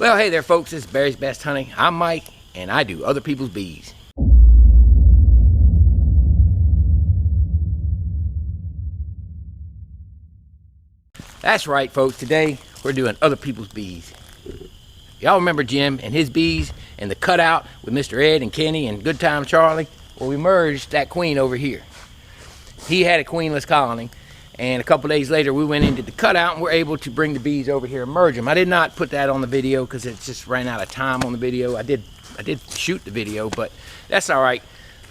Well, hey there folks, this is Barry's Best Honey. I'm Mike, and I do other people's bees. That's right folks, today we're doing other people's bees. Y'all remember Jim and his bees and the cutout with Mr. Ed and Kenny and Good Time Charlie? Well, we merged that queen over here. He had a queenless colony, and a couple days later we went into the cutout and we're able to bring the bees over here and merge them. I did not put that on the video because it just ran out of time on the video. I did shoot the video, but that's all right.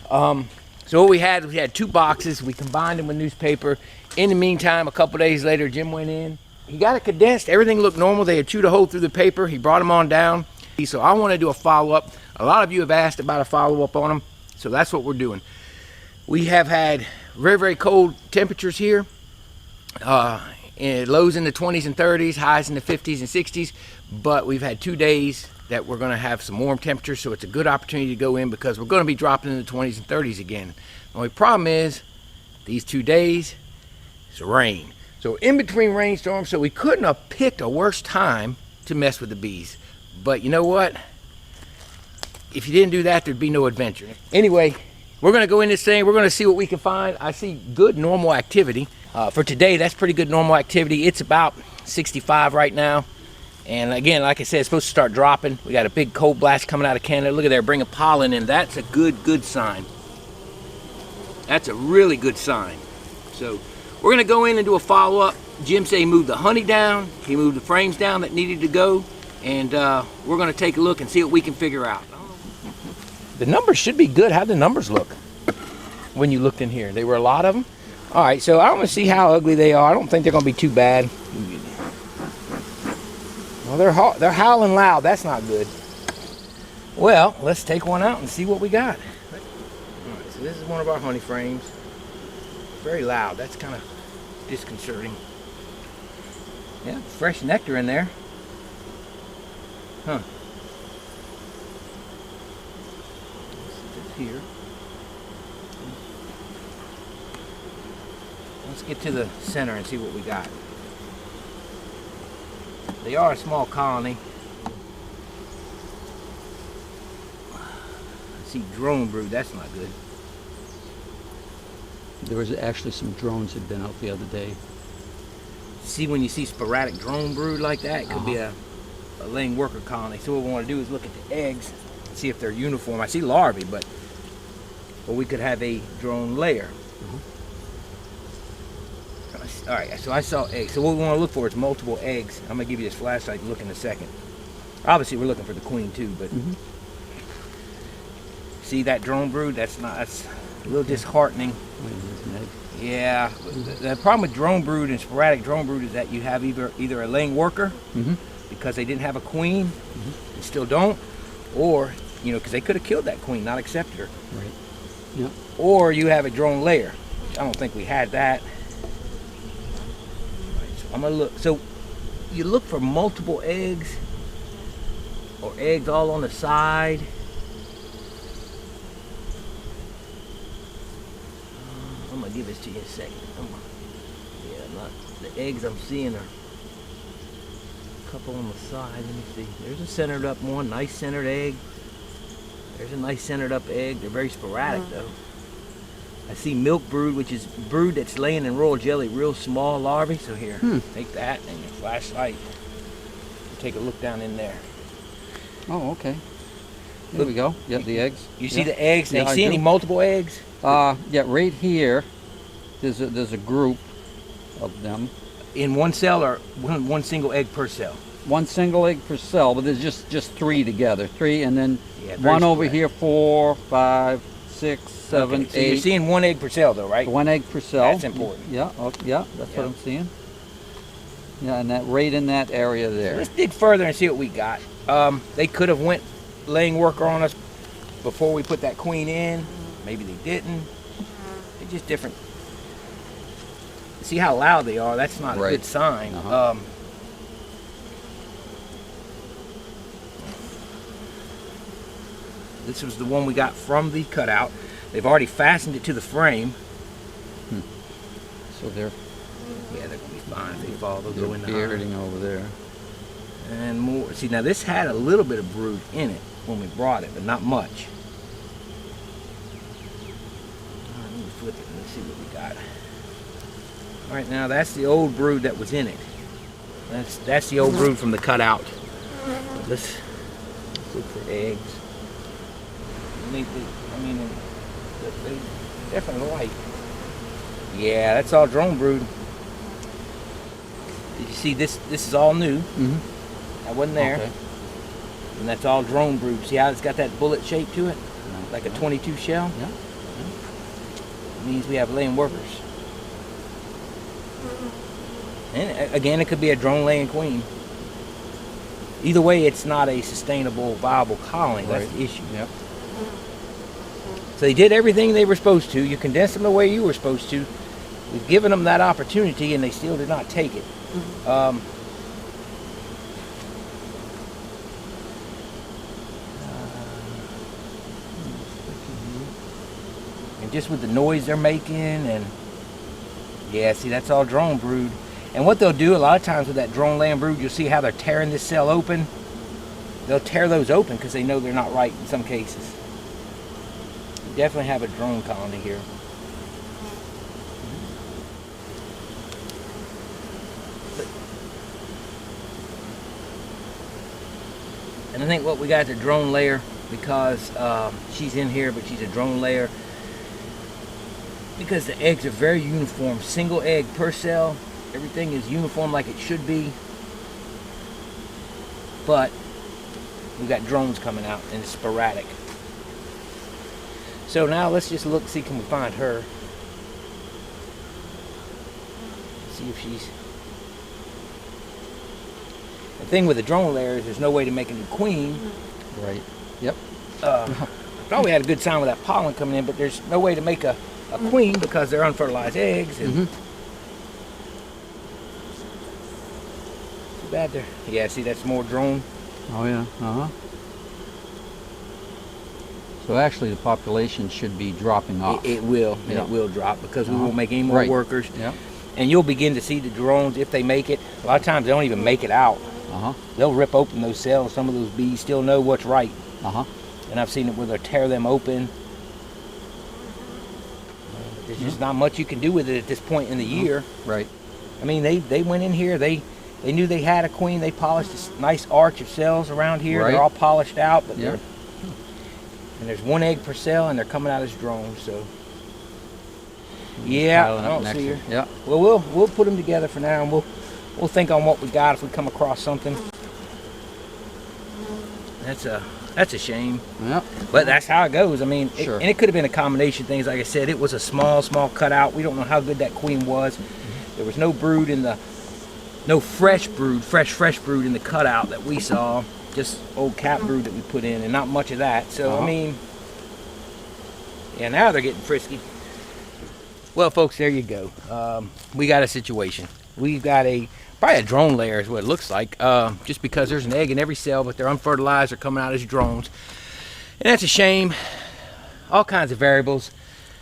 So what we had 2 boxes. We combined them with newspaper. In the meantime, a couple days later, Jim went in. He got it condensed. Everything looked normal. They had chewed a hole through the paper. He brought them on down. So I want to do a follow-up. A lot of you have asked about a follow-up on them, so that's what we're doing. We have had very, very cold temperatures here. Lows in the 20s and 30s, highs in the 50s and 60s, but we've had 2 days that we're going to have some warm temperatures, so it's a good opportunity to go in because we're going to be dropping in the 20s and 30s again. The only problem is these 2 days it's rain, so in between rainstorms, so we couldn't have picked a worse time to mess with the bees. But you know what, if you didn't do that, there'd be no adventure. Anyway, we're going to go in this thing. We're going to see what we can find. I see good normal activity. For today, that's pretty good normal activity. It's about 65 right now. And again, like I said, it's supposed to start dropping. We got a big cold blast coming out of Canada. Look at there, bringing pollen in. That's a good sign. That's a really good sign. So we're going to go in and do a follow-up. Jim said he moved the honey down. He moved the frames down that needed to go. And we're going to take a look and see what we can figure out. The numbers should be good. How'd the numbers look when you looked in here? There were a lot of them. All right, so I want to see how ugly they are. I don't think they're going to be too bad. Well, they're howling loud. That's not good. Well, let's take one out and see what we got. All right, so this is one of our honey frames. Very loud. That's kind of disconcerting. Yeah, fresh nectar in there. Huh. Here. Let's get to the center and see what we got. They are a small colony. I see drone brood. That's not good. There was actually some drones that had been out the other day. See, when you see sporadic drone brood like that, it could be a laying worker colony. So what we want to do is look at the eggs and see if they're uniform. I see larvae, but we could have a drone layer. All right, so I saw eggs. So what we want to look for is multiple eggs. I'm gonna give you this flashlight to look in a second. Obviously, we're looking for the queen too, but see that drone brood? That's a little disheartening. Yeah, the problem with drone brood and sporadic drone brood is that you have either a laying worker because they didn't have a queen, and still don't, or because they could have killed that queen, not accepted her. Right. Yep. Or you have a drone layer. I don't think we had that. I'm gonna look. So you look for multiple eggs or eggs all on the side. I'm gonna give this to you in a second. The eggs I'm seeing are a couple on the side. Let me see. There's a centered up one, nice centered egg. There's a nice centered up egg. They're very sporadic though. I see milk brood, which is brood that's laying in royal jelly, real small larvae. So here, take that and your flashlight. Take a look down in there. Oh, okay. There we go. Yeah, the eggs. You see the eggs? Yeah, you see any multiple eggs? Yeah, right here. There's a group of them. In one cell or one single egg per cell? One single egg per cell, but there's just 3 together. 3, and then one over here, 4, 5, 6, 7, okay, so 8. You're seeing 1 egg per cell though, right? 1 egg per cell. That's important. Yeah, yeah, that's what I'm seeing. Yeah, and that right in that area there. So let's dig further and see what we got. They could have went laying worker on us before we put that queen in. Maybe they didn't. They're just different. See how loud they are? That's not a good sign. This was the one we got from the cutout. They've already fastened it to the frame. So they're Yeah, they're gonna be fine if they fall. They'll go in the bearding over there. And more. See, now this had a little bit of brood in it when we brought it, but not much. Let me flip it and let's see what we got. All right, now that's the old brood that was in it. That's the old brood from the cutout. Let's look for eggs. They definitely white. Yeah, that's all drone brood. Did you see this? This is all new. Mm-hmm. That wasn't there. Okay. And that's all drone brood. See how it's got that bullet shape to it? Like a 22 shell? Yeah. It means we have laying workers. And again, it could be a drone laying queen. Either way, it's not a sustainable, viable colony. That's Right. the issue. Yep. So they did everything they were supposed to. You condensed them the way you were supposed to. We've given them that opportunity, and they still did not take it. And just with the noise they're making, and yeah, see, that's all drone brood. And what they'll do a lot of times with that drone laying brood, you'll see how they're tearing this cell open. They'll tear those open because they know they're not right in some cases. You definitely have a drone colony here. And I think what we got is a drone layer because she's in here, but she's a drone layer. Because the eggs are very uniform, single egg per cell. Everything is uniform like it should be. But we've got drones coming out and it's sporadic. So now let's just look, see, can we find her? See if she's... The thing with the drone layer is there's no way to make a new queen. Right. Yep. I thought we had a good sign with that pollen coming in, but there's no way to make a queen because they're unfertilized eggs. And too bad there. Yeah, see, that's more drone. Oh yeah. So actually, the population should be dropping off. It will. And Yeah. it will drop because we won't make any more Right. workers. Yeah. And you'll begin to see the drones, if they make it. A lot of times they don't even make it out. They'll rip open those cells. Some of those bees still know what's right. And I've seen it where they'll tear them open. There's just not much you can do with it at this point in the year. Right. I mean, they went in here. They knew they had a queen. They polished this nice arch of cells around here. Right. They're all polished out, but Yeah. and there's one egg per cell, and they're coming out as drones. So Piling yeah, up I don't next see to- her. Yeah. Well, we'll put them together for now, and we'll think on what we got if we come across something. That's a shame, Yeah. but that's how it goes. I mean, Sure. and it could have been a combination of things. Like I said, it was a small cutout. We don't know how good that queen was. There was no brood in no fresh brood in the cutout that we saw. Just old cap brood that we put in, and not much of that. So I mean, yeah, now they're getting frisky. Well, folks, there you go. We got a situation. We've got probably a drone layer is what it looks like. Just because there's an egg in every cell, but they're unfertilized, they're coming out as drones. And that's a shame. All kinds of variables.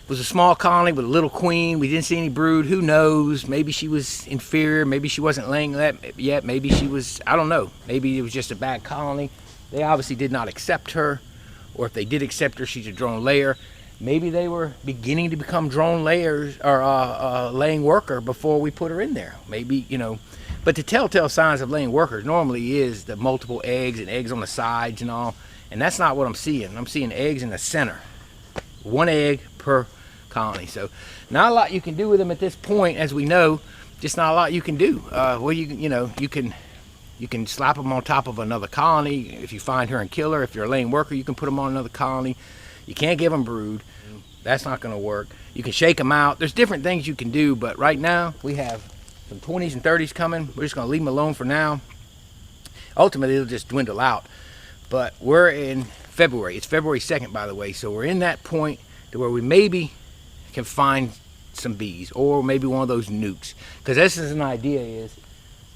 It was a small colony with a little queen. We didn't see any brood. Who knows? Maybe she was inferior. Maybe she wasn't laying that yet. Maybe she was, I don't know. Maybe it was just a bad colony. They obviously did not accept her. Or if they did accept her, she's a drone layer. Maybe they were beginning to become drone layers or laying worker before we put her in there. Maybe, you know. But the telltale signs of laying workers normally is the multiple eggs and eggs on the sides and all. And that's not what I'm seeing. I'm seeing eggs in the center. One egg per colony. So not a lot you can do with them at this point, as we know. Just not a lot you can do. Well, you can slap them on top of another colony. If you find her and kill her, if you're a laying worker, you can put them on another colony. You can't give them brood. That's not going to work. You can shake them out. There's different things you can do, but right now we have some 20s and 30s coming. We're just going to leave them alone for now. Ultimately, it'll just dwindle out. But we're in February. It's February 2nd, by the way. So we're in that point to where we maybe can find some bees or maybe one of those nukes. Because this is an idea is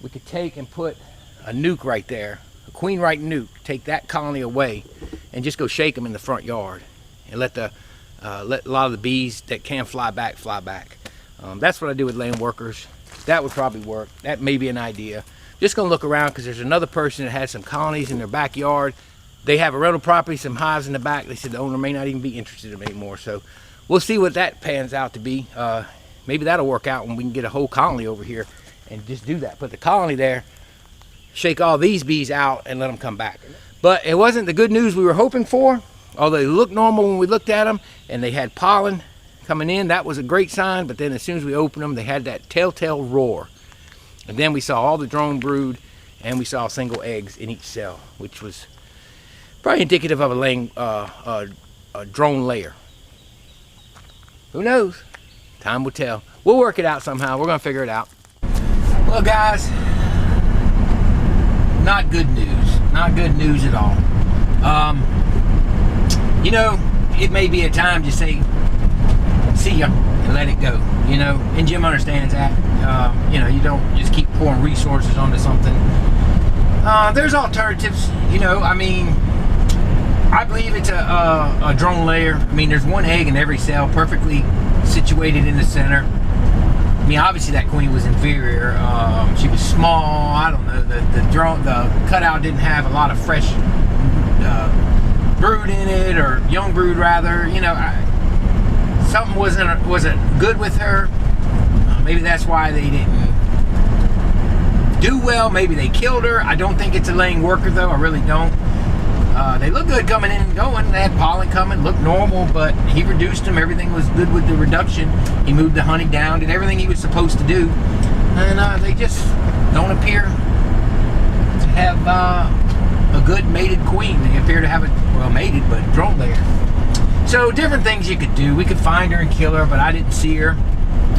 we could take and put a nuke right there, a queen right nuke, take that colony away and just go shake them in the front yard and let a lot of the bees that can fly back, fly back. That's what I do with laying workers. That would probably work. That may be an idea. just gonna look around because there's another person that has some colonies in their backyard. They have a rental property, some hives in the back. They said the owner may not even be interested in them anymore. So we'll see what that pans out to be. Maybe that'll work out when we can get a whole colony over here and just do that. Put the colony there, shake all these bees out, and let them come back. But it wasn't the good news we were hoping for. Although they looked normal when we looked at them, and they had pollen coming in. That was a great sign. But then as soon as we opened them, they had that telltale roar. And then we saw all the drone brood, and we saw single eggs in each cell, which was probably indicative of a drone layer. Who knows? Time will tell. We'll work it out somehow. We're gonna figure it out. Well, guys, not good news. Not good news at all. You know, it may be a time to say, see ya, and let it go. You know, and Jim understands that. You know, you don't just keep pouring resources onto something. There's alternatives. You know, I mean, I believe it's a drone layer. I mean, there's one egg in every cell, perfectly situated in the center. I mean, obviously that queen was inferior. She was small. I don't know. The cutout didn't have a lot of fresh brood in it, or young brood rather. You know, something wasn't good with her. Maybe that's why they didn't do well. Maybe they killed her. I don't think it's a laying worker though. I really don't. They look good coming in and going. They had pollen coming, looked normal, but he reduced them. Everything was good with the reduction. He moved the honey down, did everything he was supposed to do, and they just don't appear to have a good mated queen. They appear to have well, mated, but drone layer. So different things you could do. We could find her and kill her, but I didn't see her,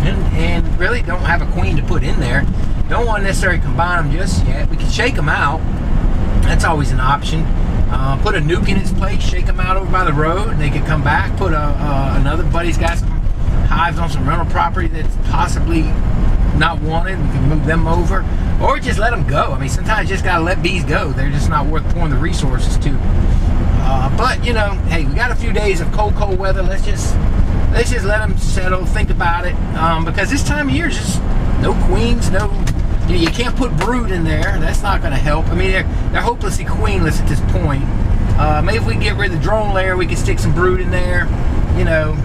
and really don't have a queen to put in there. Don't want to necessarily combine them just yet. We could shake them out. That's always an option. Put a nuke in its place, shake them out over by the road, and they could come back. Put another buddy's got some hives on some rental property that's possibly not wanted. We can move them over, or just let them go. I mean, sometimes you just gotta let bees go. They're just not worth pouring the resources to. But you know, hey, we got a few days of cold weather. Let's just let them settle. Think about it, because this time of year is just no queens, no. You can't put brood in there. That's not going to help. I mean, they're hopelessly queenless at this point. Maybe if we get rid of the drone layer, we can stick some brood in there. You know,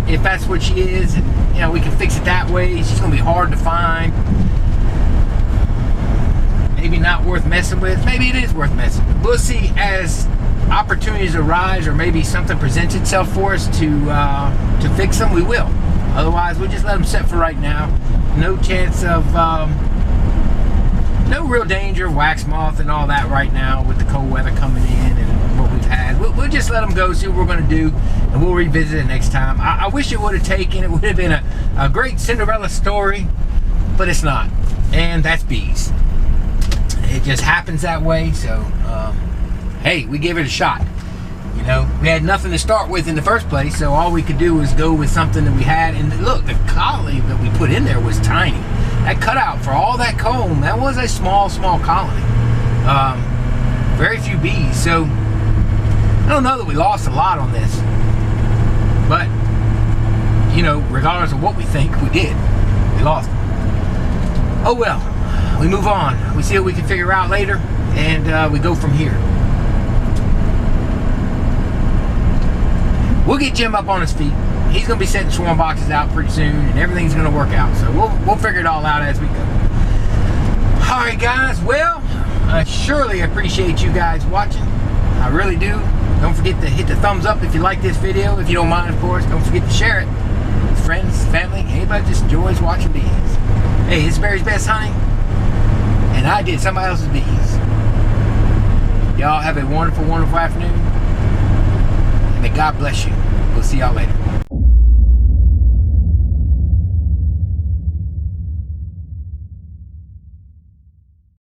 if that's what she is, and, you know, we can fix it that way. She's going to be hard to find. Maybe not worth messing with. Maybe it is worth messing with. We'll see as opportunities arise, or maybe something presents itself for us to fix them. We will. Otherwise, we'll just let them set for right now. No chance of, no real danger of wax moth and all that right now with the cold weather coming in and what we've had. We'll just let them go, see what we're going to do, and we'll revisit it next time. I wish it would have taken, it would have been a great Cinderella story, but it's not. And that's bees. It just happens that way, so, hey, we gave it a shot. You know, we had nothing to start with in the first place, so all we could do was go with something that we had. And look, the colony that we put in there was tiny. That cutout for all that comb, that was a small colony. Very few bees. So I don't know that we lost a lot on this, but you know, regardless of what we think, we did. We lost them. Oh well, we move on. We see what we can figure out later, and we go from here. We'll get Jim up on his feet. He's going to be setting swarm boxes out pretty soon, and everything's going to work out. So we'll figure it all out as we go. All right, guys. Well, I surely appreciate you guys watching. I really do. Don't forget to hit the thumbs up if you like this video. If you don't mind, of course, don't forget to share it with friends, family, anybody just enjoys watching bees. Hey, it's Barry's Best Honey, and I did somebody else's bees. Y'all have a wonderful, wonderful afternoon. May God bless you. We'll see y'all later.